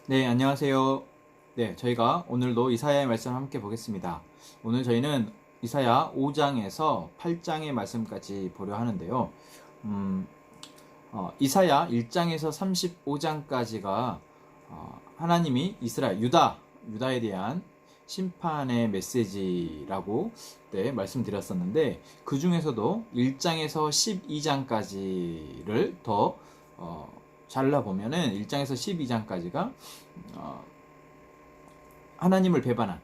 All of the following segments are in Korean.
네, 안녕하세요. 네, 저희가 오늘도 이사야의 말씀을 함께 보겠습니다. 오늘 저희는 이사야 5장에서 8장의 말씀까지 보려 하는데요. 음, 이사야 1장에서 35장까지가 하나님이 이스라엘, 유다에 대한 심판의 메시지라고 말씀드렸었는데, 그 중에서도 1장에서 12장까지를 더 잘라보면은 1장에서 12장까지가 하나님을 배반한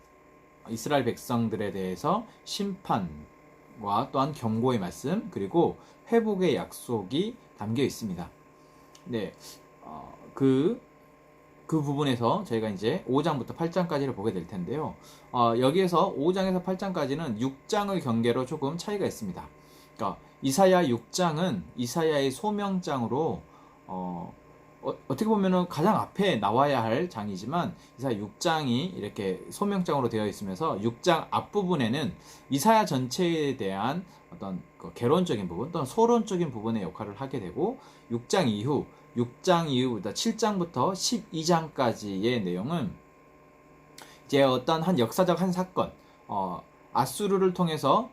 이스라엘 백성들에 대해서 심판과 또한 경고의 말씀, 그리고 회복의 약속이 담겨 있습니다. 네, 그 부분에서 저희가 이제 5장부터 8장까지를 보게 될 텐데요. 여기에서 5장에서 8장까지는 6장의 경계로 조금 차이가 있습니다. 그러니까 이사야 6장은 이사야의 소명장으로 어떻게 보면은 가장 앞에 나와야 할 장이지만 이사야 6장이 이렇게 소명장으로 되어 있으면서 6장 앞부분에는 이사야 전체에 대한 어떤 개론적인 부분 또는 소론적인 부분의 역할을 하게 되고 6장 이후부터 7장부터 12장까지의 내용은 이제 어떤 한 역사적 한 사건, 아수르를 통해서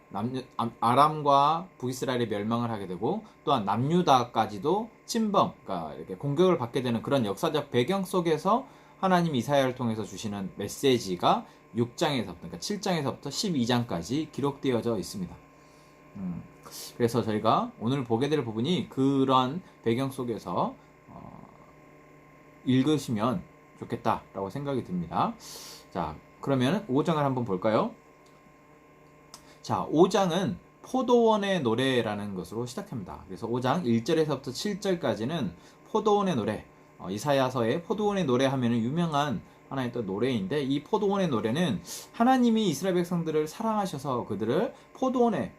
아람과 북이스라엘이 멸망을 하게 되고 또한 남유다까지도 침범, 그러니까 이렇게 공격을 받게 되는 그런 역사적 배경 속에서 하나님이 이사야를 통해서 주시는 메시지가 6장에서부터, 그러니까 7장에서부터 12장까지 기록되어져 있습니다. 그래서 저희가 오늘 보게 될 부분이 그러한 배경 속에서 읽으시면 좋겠다라고 생각이 듭니다. 자, 그러면 5장을 한번 볼까요? 자, 5장은 포도원의 노래라는 것으로 시작합니다. 그래서 5장 1절에서부터 7절까지는 포도원의 노래, 이사야서의 포도원의 노래 하면은 유명한 하나의 또 노래인데, 이 포도원의 노래는 하나님이 이스라엘 백성들을 사랑하셔서 그들을 포도원을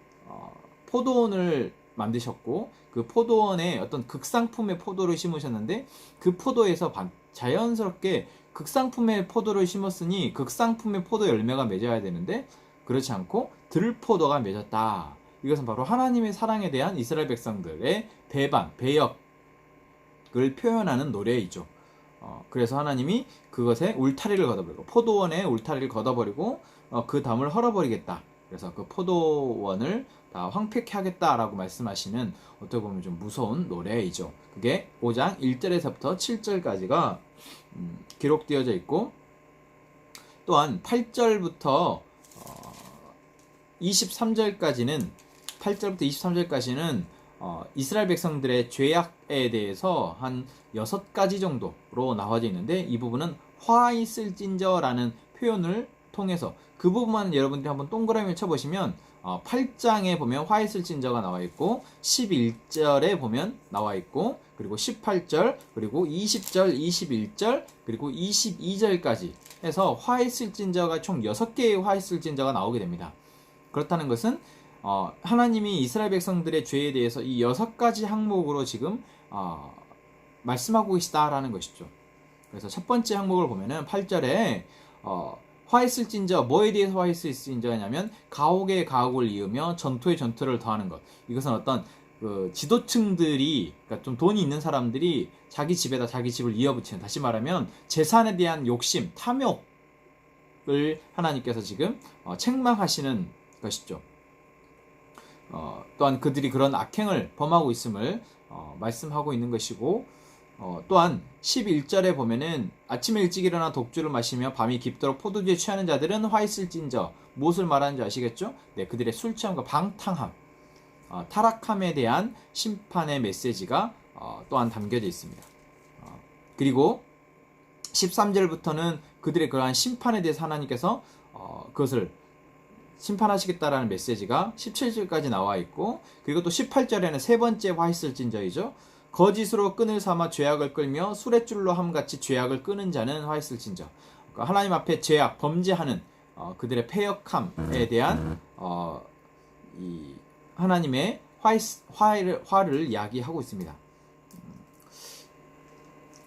만드셨고, 그 포도원에 어떤 극상품의 포도를 심으셨는데, 그 포도에서 자연스럽게 극상품의 포도를 심었으니 극상품의 포도 열매가 맺어야 되는데 그렇지 않고 들포도가 맺었다. 이것은 바로 하나님의 사랑에 대한 이스라엘 백성들의 배역을 표현하는 노래이죠. 그래서 하나님이 그것에 울타리를 걷어버리고, 포도원에 울타리를 걷어버리고 그 담을 헐어버리겠다. 그래서 그 포도원을 다 황폐케 하겠다라고 말씀하시는, 어떻게 보면 좀 무서운 노래이죠. 그게 5장 1절에서부터 7절까지가 기록되어져 있고, 또한 8절부터 23절까지는 이스라엘 백성들의 죄악에 대해서 한 6가지 정도로 나와져 있는데, 이 부분은 화 있을진저라는 표현을 통해서 그 부분만 여러분들이 한번 동그라미를 쳐보시면 8장에 보면 화 있을진저가 나와 있고, 11절에 보면 나와 있고, 그리고 18절, 그리고 20절, 21절, 그리고 22절까지 해서 화 있을진저가 총 6개의 화 있을진저가 나오게 됩니다. 그렇다는 것은 하나님이 이스라엘 백성들의 죄에 대해서 이 6가지 항목으로 지금 말씀하고 계시다라는 것이죠. 그래서 첫 번째 항목을 보면은 8절에 화했을진저, 뭐에 대해서 화했을진저냐면 가옥에 가옥을 이으며 전투에 전투를 더하는 것. 이것은 어떤 지도층들이, 그러니까 좀 돈이 있는 사람들이 자기 집에다 자기 집을 이어붙이는, 다시 말하면 재산에 대한 욕심, 탐욕을 하나님께서 지금 책망하시는 것이죠. 또한 그들이 그런 악행을 범하고 있음을 말씀하고 있는 것이고, 또한 11절에 보면은 아침에 일찍 일어나 독주를 마시며 밤이 깊도록 포도주에 취하는 자들은 화 있을진저, 무엇을 말하는지 아시겠죠? 네, 그들의 술 취함과 방탕함, 타락함에 대한 심판의 메시지가 또한 담겨져 있습니다. 그리고 13절부터는 그들의 그러한 심판에 대해서 하나님께서 그것을 심판하시겠다라는 메시지가 17절까지 나와 있고, 그리고 또 18절에는 세 번째 화 있을진저이죠. 거짓으로 끈을 삼아 죄악을 끌며 수레줄로 함같이 죄악을 끄는 자는 화 있을진저. 그러니까 하나님 앞에 죄악, 범죄하는 그들의 패역함에 대한 이 하나님의 화를 이야기하고 있습니다.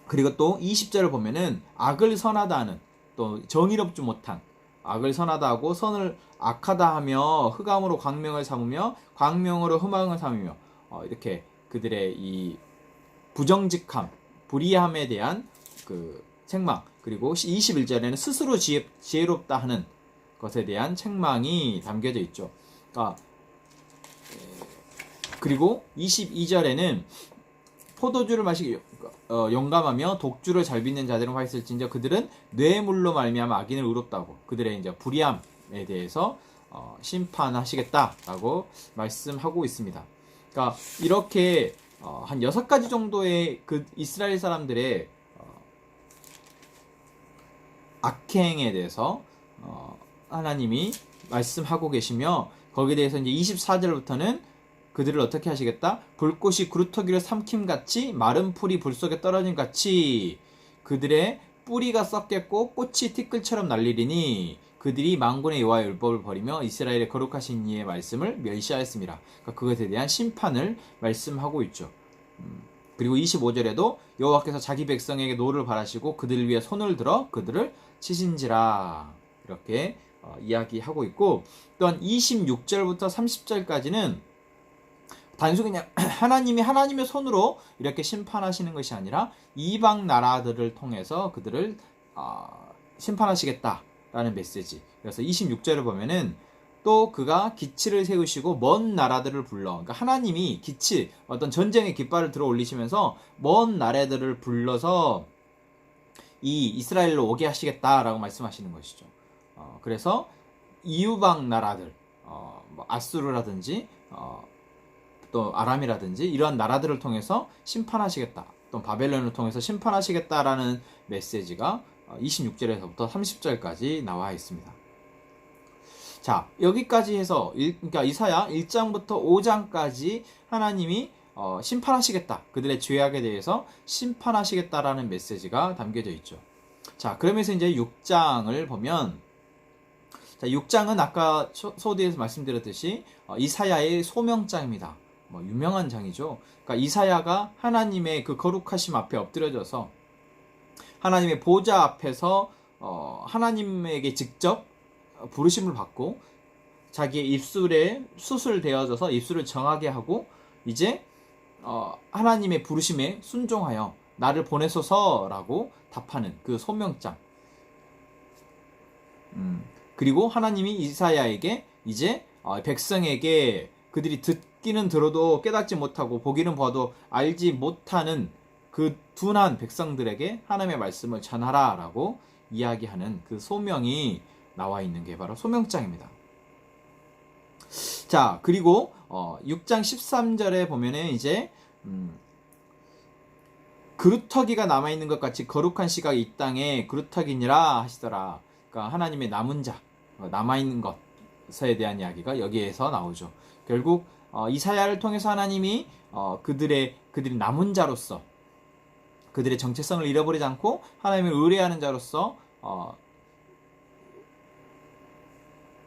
그리고 또 20절을 보면은 악을 선하다 하는, 또 정의롭지 못한, 악을 선하다 하고 선을 악하다 하며 흑암으로 광명을 삼으며 광명으로 흠앙을 삼으며 이렇게 그들의 이 부정직함, 불의함에 대한 그 책망, 그리고 21절에는 스스로 지혜롭다 하는 것에 대한 책망이 담겨져 있죠. 그리고 22절에는 포도주를 마시기 용감하며 독주를 잘 빚는 자들은 화 있을진저 그들은 뇌물로 말미암아 악인을 의롭다고 그들의 이제 불의함에 대해서 심판하시겠다라고 말씀하고 있습니다. 그러니까 이렇게 한 6가지 정도의 그 이스라엘 사람들의 악행에 대해서 하나님이 말씀하고 계시며, 거기에 대해서 이제 24절부터는 그들을 어떻게 하시겠다? 불꽃이 그루터기를 삼킴같이 마른 풀이 불 속에 떨어진 같이 그들의 뿌리가 썩겠고 꽃이 티끌처럼 날리리니 그들이 만군의 여호와의 율법을 버리며 이스라엘의 거룩하신 이의 말씀을 멸시하였습니다. 그러니까 그것에 대한 심판을 말씀하고 있죠. 그리고 25절에도 여호와께서 자기 백성에게 노를 바라시고 그들을 위해 손을 들어 그들을 치신지라 이렇게 이야기하고 있고, 또한 26절부터 30절까지는 단순히 그냥 하나님의 손으로 이렇게 심판하시는 것이 아니라 이방 나라들을 통해서 그들을 심판하시겠다라는 메시지. 그래서 26절을 보면은 또 그가 기치를 세우시고 먼 나라들을 불러, 그러니까 하나님이 기치, 어떤 전쟁의 깃발을 들어 올리시면서 먼 나라들을 불러서 이 이스라엘로 오게 하시겠다라고 말씀하시는 것이죠. 그래서 이유방 나라들, 뭐 아수르라든지 또 아람이라든지 이러한 나라들을 통해서 심판하시겠다, 또 바벨론을 통해서 심판하시겠다라는 메시지가 26절에서부터 30절까지 나와 있습니다. 자, 여기까지 해서 그러니까 이사야 1장부터 5장까지 하나님이 심판하시겠다, 그들의 죄악에 대해서 심판하시겠다라는 메시지가 담겨져 있죠. 자, 그러면서 이제 6장을 보면, 자, 6장은 아까 소디에서 말씀드렸듯이 이사야의 소명장입니다. 뭐 유명한 장이죠. 그러니까 이사야가 하나님의 그 거룩하심 앞에 엎드려져서 하나님의 보좌 앞에서 하나님에게 직접 부르심을 받고 자기의 입술에 수술되어져서 입술을 정하게 하고 이제 하나님의 부르심에 순종하여 나를 보내소서라고 답하는 그 소명장. 그리고 하나님이 이사야에게 이제 백성에게 그들이 듣기는 들어도 깨닫지 못하고 보기는 봐도 알지 못하는 그 둔한 백성들에게 하나님의 말씀을 전하라라고 이야기하는 그 소명이 나와 있는 게 바로 소명장입니다. 자, 그리고 6장 13절에 보면은 이제 그루터기가 남아있는 것 같이 거룩한 시각이 이 땅에 그루터기니라 하시더라. 그러니까 하나님의 남은 자, 남아있는 것에 대한 이야기가 여기에서 나오죠. 결국 이사야를 통해서 하나님이 그들이 남은 자로서 그들의 정체성을 잃어버리지 않고 하나님을 의뢰하는 자로서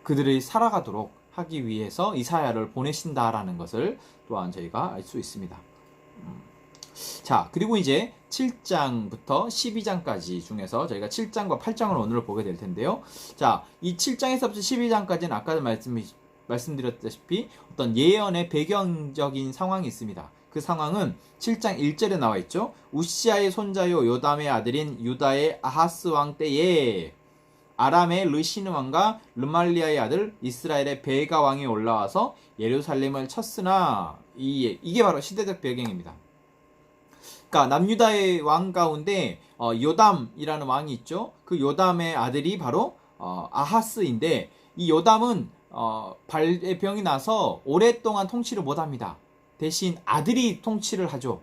그들이 살아가도록 하기 위해서 이사야를 보내신다라는 것을 또한 저희가 알 수 있습니다. 자, 그리고 이제 7장부터 12장까지 중에서 저희가 7장과 8장을 오늘 보게 될 텐데요. 자, 이 7장에서부터 12장까지는 아까 말씀드렸다시피 어떤 예언의 배경적인 상황이 있습니다. 그 상황은 7장 1절에 나와 있죠. 우시아의 손자요 요담의 아들인 유다의 아하스 왕 때에 아람의 르시느 왕과 르말리아의 아들 이스라엘의 베가 왕이 올라와서 예루살렘을 쳤으나 이게 바로 시대적 배경입니다. 그러니까 남유다의 왕 가운데 요담이라는 왕이 있죠. 그 요담의 아들이 바로 아하스인데, 이 요담은 발병이 나서 오랫동안 통치를 못합니다. 대신 아들이 통치를 하죠.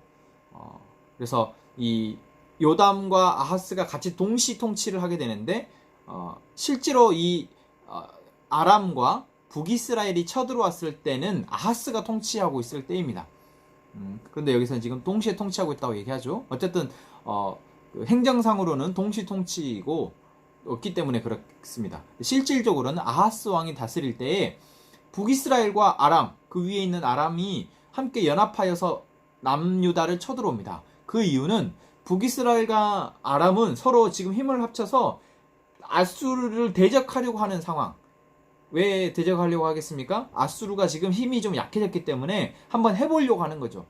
그래서 이 요담과 아하스가 같이 동시 통치를 하게 되는데, 실제로 이 아람과 북이스라엘이 쳐들어왔을 때는 아하스가 통치하고 있을 때입니다. 그런데 여기서는 지금 동시에 통치하고 있다고 얘기하죠. 어쨌든 행정상으로는 동시 통치이고 없기 때문에 그렇습니다. 실질적으로는 아하스 왕이 다스릴 때에 북이스라엘과 아람, 그 위에 있는 아람이 함께 연합하여서 남유다를 쳐들어옵니다. 그 이유는 북이스라엘과 아람은 서로 지금 힘을 합쳐서 아수르를 대적하려고 하는 상황. 왜 대적하려고 하겠습니까? 아수르가 지금 힘이 좀 약해졌기 때문에 한번 해보려고 하는 거죠.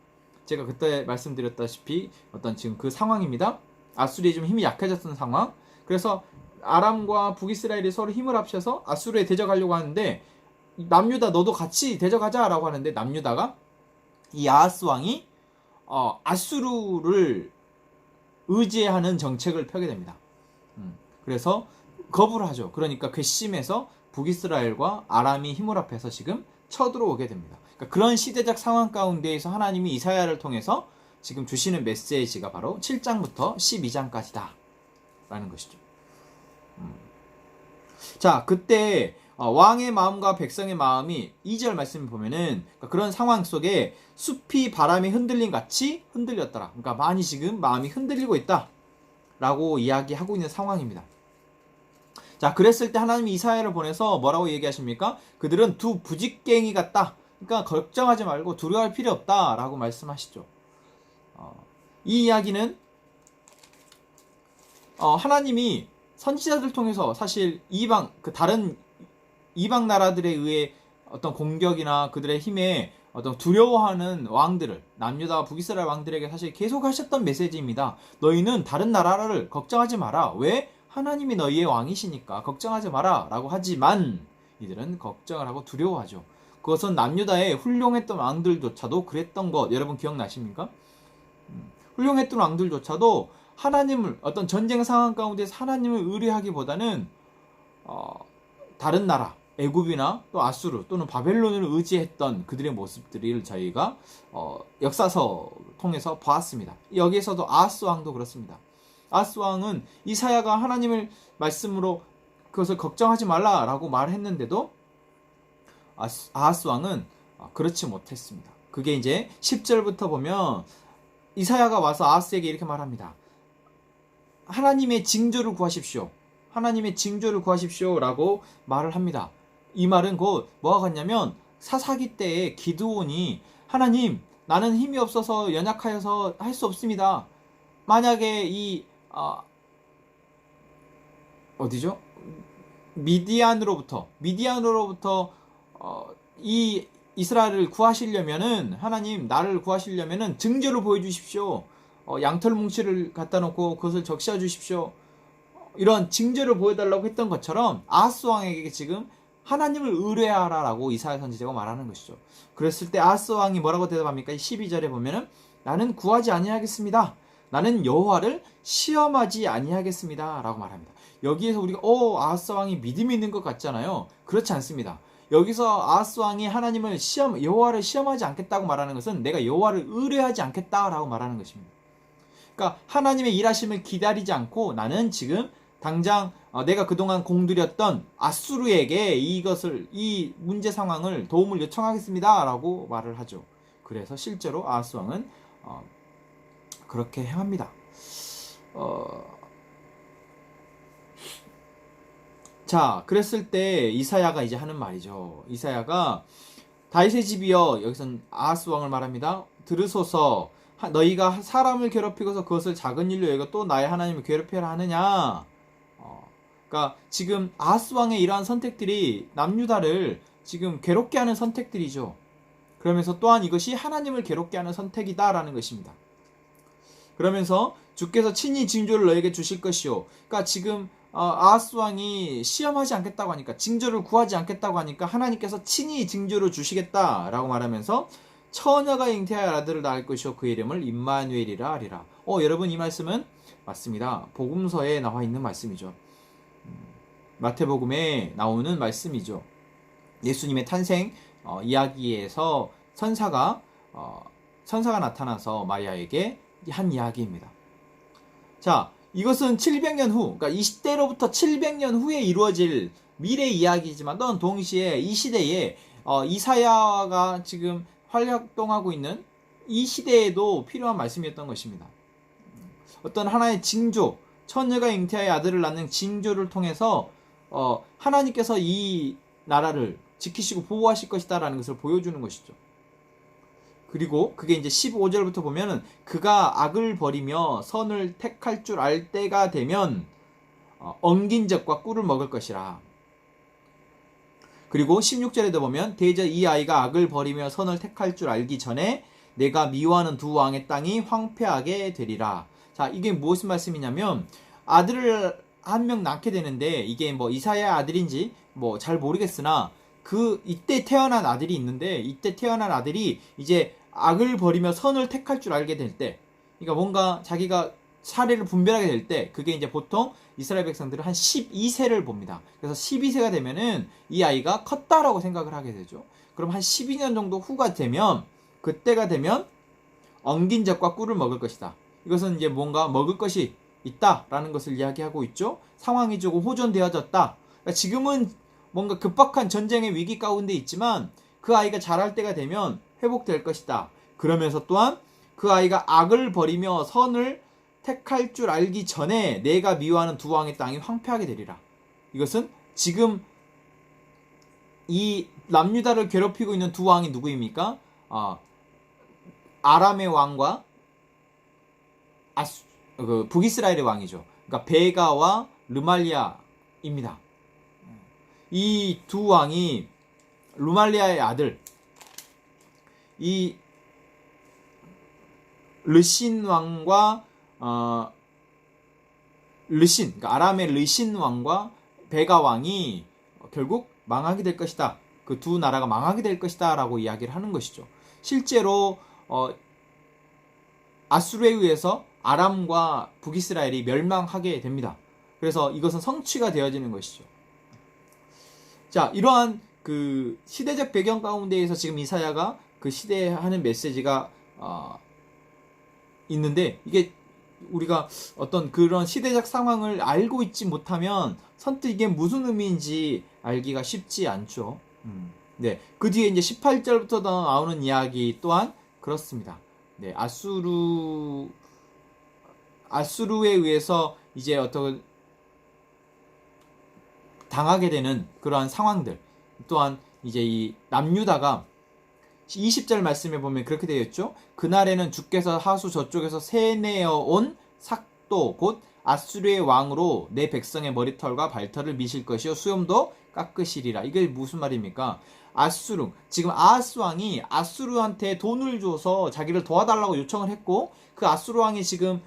제가 그때 말씀드렸다시피 어떤 지금 그 상황입니다. 아수르의 좀 힘이 약해졌던 상황. 그래서 아람과 북이스라엘이 서로 힘을 합쳐서 아수르에 대적하려고 하는데, 남유다 너도 같이 대적하자라고 하는데, 남유다가 이 아하스 왕이 아수르를 의지하는 정책을 펴게 됩니다. 그래서 거부를 하죠. 그러니까 괘씸해서 북이스라엘과 아람이 힘을 합해서 지금 쳐들어오게 됩니다. 그러니까 그런 시대적 상황 가운데에서 하나님이 이사야를 통해서 지금 주시는 메시지가 바로 7장부터 12장까지다 라는 것이죠. 자, 그때 왕의 마음과 백성의 마음이 2절 말씀을 보면은 그런 상황 속에 숲이 바람에 흔들림 같이 흔들렸더라. 그러니까 많이 지금 마음이 흔들리고 있다 라고 이야기하고 있는 상황입니다. 자, 그랬을 때 하나님이 이사야를 보내서 뭐라고 얘기하십니까? 그들은 두 부직갱이 같다. 그러니까 걱정하지 말고 두려워할 필요 없다 라고 말씀하시죠. 이 이야기는 하나님이 선지자들 통해서 사실 다른 이방 나라들에 의해 어떤 공격이나 그들의 힘에 어떤 두려워하는 왕들을, 남유다와 북이스라엘 왕들에게 사실 계속 하셨던 메시지입니다. 너희는 다른 나라를 걱정하지 마라. 왜? 하나님이 너희의 왕이시니까 걱정하지 마라 라고 하지만 이들은 걱정을 하고 두려워하죠. 그것은 남유다의 훌륭했던 왕들조차도 그랬던 것 여러분 기억나십니까? 훌륭했던 왕들조차도 하나님을, 어떤 전쟁 상황 가운데서 하나님을 의뢰하기보다는 다른 나라, 애굽이나 또 아수르 또는 바벨론을 의지했던 그들의 모습들을 저희가 역사서 통해서 보았습니다. 여기에서도 아하스 왕도 그렇습니다. 아하스 왕은 이사야가 하나님을 말씀으로 그것을 걱정하지 말라라고 말했는데도 아하스 왕은 그렇지 못했습니다. 그게 이제 10절부터 보면 이사야가 와서 아하스에게 이렇게 말합니다. 하나님의 징조를 구하십시오. 하나님의 징조를 구하십시오 라고 말을 합니다. 이 말은 곧 뭐가 같냐면 사사기 때에 기드온이 하나님 나는 힘이 없어서 연약하여서 할 수 없습니다. 만약에 이 어디죠? 미디안으로부터 이 이스라엘을 구하시려면은 하나님 나를 구하시려면은 증거를 보여주십시오. 양털 뭉치를 갖다 놓고 그것을 적시해 주십시오. 이런 징조를 보여달라고 했던 것처럼 아하스 왕에게 지금 하나님을 의뢰하라라고 이사야 선지자가 말하는 것이죠. 그랬을 때 아하스 왕이 뭐라고 대답합니까? 12절에 보면은 나는 구하지 아니하겠습니다. 나는 여호와를 시험하지 아니하겠습니다 라고 말합니다. 여기에서 우리가 아하스 왕이 믿음이 있는 것 같잖아요. 그렇지 않습니다. 여기서 아하스 왕이 여호와를 시험하지 않겠다고 말하는 것은 내가 여호와를 의뢰하지 않겠다라고 말하는 것입니다. 그러니까 하나님의 일하심을 기다리지 않고 나는 지금 당장 내가 그동안 공들였던 아수르에게 이 문제 상황을 도움을 요청하겠습니다 라고 말을 하죠. 그래서 실제로 아하스 왕은 그렇게 행합니다. 자, 그랬을 때 이사야가 이제 하는 말이죠. 이사야가 다윗의 집이여, 여기서는 아하스 왕을 말합니다. 들으소서. 너희가 사람을 괴롭히고서 그것을 작은 일로 여기고 또 나의 하나님을 괴롭히라 하느냐. 그러니까 지금 아하스 왕의 이러한 선택들이 남유다를 지금 괴롭게 하는 선택들이죠. 그러면서 또한 이것이 하나님을 괴롭게 하는 선택이다라는 것입니다. 그러면서 주께서 친히 징조를 너에게 주실 것이요. 그러니까 지금 아하스 왕이 시험하지 않겠다고 하니까, 징조를 구하지 않겠다고 하니까 하나님께서 친히 징조를 주시겠다라고 말하면서 처녀가 잉태하여 아들을 낳을 것이요 그의 이름을 임마누엘이라 하리라. 여러분 이 말씀은 맞습니다. 복음서에 나와 있는 말씀이죠. 마태복음에 나오는 말씀이죠. 예수님의 탄생 이야기에서 천사가 나타나서 마리아에게 한 이야기입니다. 자, 이것은 700년 후, 그러니까 이 시대로부터 700년 후에 이루어질 미래 이야기지만 또한 동시에 이 시대에 이사야가 지금 활동하고 있는 이 시대에도 필요한 말씀이었던 것입니다. 어떤 하나의 징조, 처녀가 잉태하여 아들을 낳는 징조를 통해서 하나님께서 이 나라를 지키시고 보호하실 것이다라는 것을 보여주는 것이죠. 그리고 그게 이제 15절부터 보면은 그가 악을 버리며 선을 택할 줄 알 때가 되면 엉긴 젖과 꿀을 먹을 것이라. 그리고 16절에도 보면 대저 이 아이가 악을 버리며 선을 택할 줄 알기 전에 내가 미워하는 두 왕의 땅이 황폐하게 되리라. 자, 이게 무슨 말씀이냐면 아들을 한 명 낳게 되는데 이게 뭐 이사야 아들인지 뭐 잘 모르겠으나 이때 태어난 아들이 있는데 이때 태어난 아들이 이제 악을 버리며 선을 택할 줄 알게 될 때, 그러니까 뭔가 자기가 사례를 분별하게 될 때, 그게 이제 보통 이스라엘 백성들은 한 12세를 봅니다. 그래서 12세가 되면은 이 아이가 컸다라고 생각을 하게 되죠. 그럼 한 12년 정도 후가 되면, 그때가 되면 엉긴 젖과 꿀을 먹을 것이다. 이것은 이제 뭔가 먹을 것이 있다라는 것을 이야기하고 있죠. 상황이 조금 호전되어졌다. 그러니까 지금은 뭔가 급박한 전쟁의 위기 가운데 있지만 그 아이가 자랄 때가 되면 회복될 것이다. 그러면서 또한 그 아이가 악을 버리며 선을 택할 줄 알기 전에 내가 미워하는 두 왕의 땅이 황폐하게 되리라. 이것은 지금 이 남유다를 괴롭히고 있는 두 왕이 누구입니까? 아람의 왕과 북이스라엘의 왕이죠. 그러니까 베가와 르말리아입니다. 이 두 왕이 르말리아의 아들, 이 르신 왕과 그러니까 아람의 르신 왕과 베가 왕이 결국 망하게 될 것이다. 그 두 나라가 망하게 될 것이다 라고 이야기를 하는 것이죠. 실제로 아수르에 의해서 아람과 북이스라엘이 멸망하게 됩니다. 그래서 이것은 성취가 되어지는 것이죠. 자, 이러한 그 시대적 배경 가운데에서 지금 이사야가 그 시대에 하는 메시지가 있는데, 이게 우리가 어떤 그런 시대적 상황을 알고 있지 못하면 선뜻 이게 무슨 의미인지 알기가 쉽지 않죠. 네, 그 뒤에 이제 18절부터 나오는 이야기 또한 그렇습니다. 네, 아수르에 의해서 이제 어떤 당하게 되는 그러한 상황들, 또한 이제 이 남유다가 20절 말씀에 보면 그렇게 되어 있죠. 그날에는 주께서 하수 저쪽에서 세내어 온 삭도 곧 아수르의 왕으로 내 백성의 머리털과 발털을 미실 것이요 수염도 깎으시리라. 이게 무슨 말입니까? 아수르, 지금 아하스 왕이 아수르한테 돈을 줘서 자기를 도와달라고 요청을 했고, 그 아수르 왕이 지금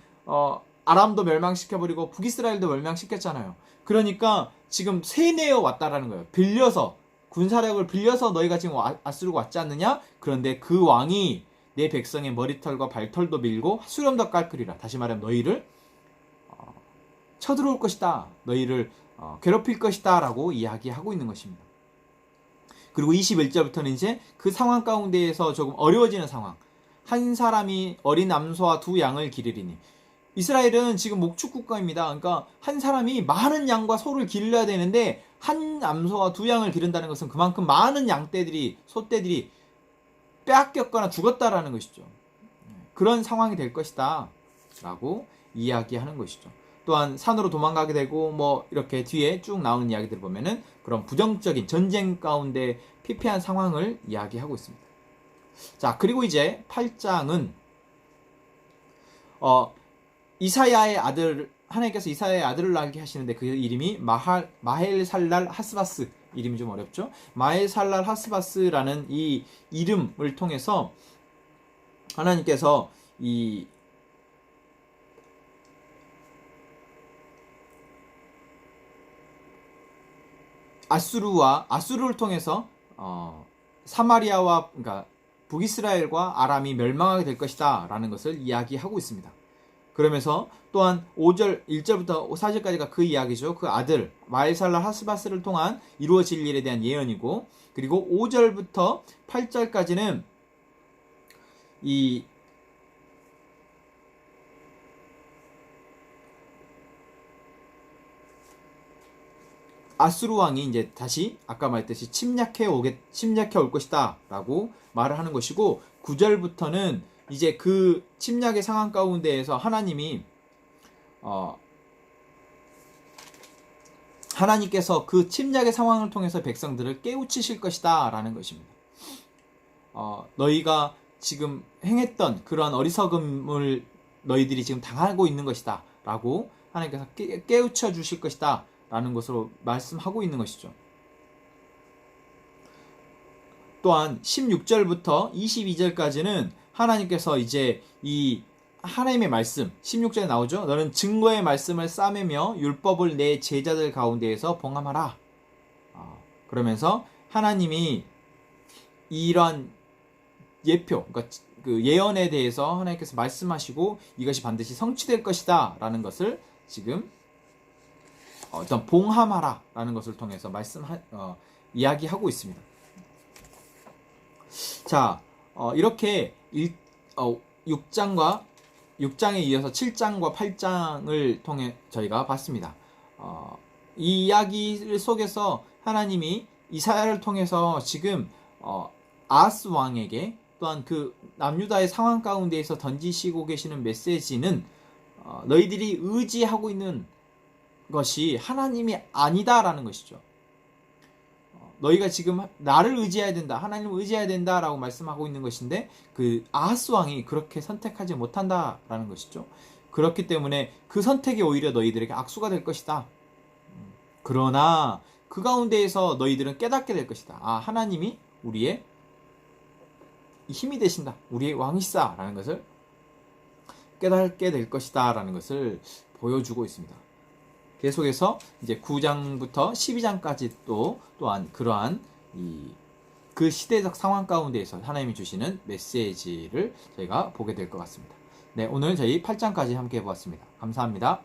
아람도 멸망시켜버리고 북이스라엘도 멸망시켰잖아요. 그러니까 지금 세내어 왔다라는 거예요. 빌려서, 군사력을 빌려서 너희가 지금 아수르가 왔지 않느냐? 그런데 그 왕이 내 백성의 머리털과 발털도 밀고 수염도 깎으리라. 다시 말하면 너희를 쳐들어올 것이다. 너희를 괴롭힐 것이다 라고 이야기하고 있는 것입니다. 그리고 21절부터는 이제 그 상황 가운데에서 조금 어려워지는 상황. 한 사람이 어린 암소와 두 양을 기르리니. 이스라엘은 지금 목축 국가입니다. 그러니까 한 사람이 많은 양과 소를 기르려야 되는데 한 암소와 두 양을 기른다는 것은 그만큼 많은 양떼들이, 소떼들이 빼앗겼거나 죽었다라는 것이죠. 그런 상황이 될 것이다 라고 이야기하는 것이죠. 또한 산으로 도망가게 되고 뭐 이렇게 뒤에 쭉 나오는 이야기들 보면은 그런 부정적인 전쟁 가운데 피폐한 상황을 이야기하고 있습니다. 자, 그리고 이제 8장은 이사야의 아들, 하나님께서 이사야의 아들을 낳게 하시는데 그 이름이 마헬살랄 하스바스, 이름이 좀 어렵죠? 마헬살랄 하스바스라는 이 이름을 통해서 하나님께서 이 아수르를 통해서 사마리아와, 그러니까 북이스라엘과 아람이 멸망하게 될 것이다 라는 것을 이야기하고 있습니다. 그러면서 또한 5절 1절부터 4절까지가 그 이야기죠. 그 아들 마헬살랄 하스바스를 통한 이루어질 일에 대한 예언이고, 그리고 5절부터 8절까지는 이 아수르 왕이 이제 다시 아까 말했듯이 침략해 올 것이다 라고 말을 하는 것이고, 9절부터는 이제 그 침략의 상황 가운데에서 하나님께서 그 침략의 상황을 통해서 백성들을 깨우치실 것이다 라는 것입니다. 너희가 지금 행했던 그러한 어리석음을 너희들이 지금 당하고 있는 것이다 라고 하나님께서 깨우쳐 주실 것이다 라는 것으로 말씀하고 있는 것이죠. 또한 16절부터 22절까지는 하나님께서 이제 이 하나님의 말씀 16절에 나오죠. 너는 증거의 말씀을 싸매며 율법을 내 제자들 가운데에서 봉함하라. 그러면서 하나님이 이러한 예표, 그러니까 그 예언에 대해서 하나님께서 말씀하시고 이것이 반드시 성취될 것이다 라는 것을 지금 어떤 봉함하라 라는 것을 통해서 이야기하고 있습니다. 자, 이렇게 6장에 이어서 7장과 8장을 통해 저희가 봤습니다. 이 이야기 속에서 하나님이 이사야를 통해서 지금 아하스 왕에게 또한 그 남유다의 상황 가운데에서 던지시고 계시는 메시지는 너희들이 의지하고 있는 것이 하나님이 아니다라는 것이죠. 너희가 지금 나를 의지해야 된다, 하나님을 의지해야 된다라고 말씀하고 있는 것인데 그 아하스 왕이 그렇게 선택하지 못한다라는 것이죠. 그렇기 때문에 그 선택이 오히려 너희들에게 악수가 될 것이다. 그러나 그 가운데에서 너희들은 깨닫게 될 것이다. 하나님이 우리의 힘이 되신다, 우리의 왕이시다 라는 것을 깨닫게 될 것이다 라는 것을 보여주고 있습니다. 계속해서 이제 9장부터 12장까지 또한 그러한 그 시대적 상황 가운데에서 하나님이 주시는 메시지를 저희가 보게 될 것 같습니다. 네, 오늘 저희 8장까지 함께 해보았습니다. 감사합니다.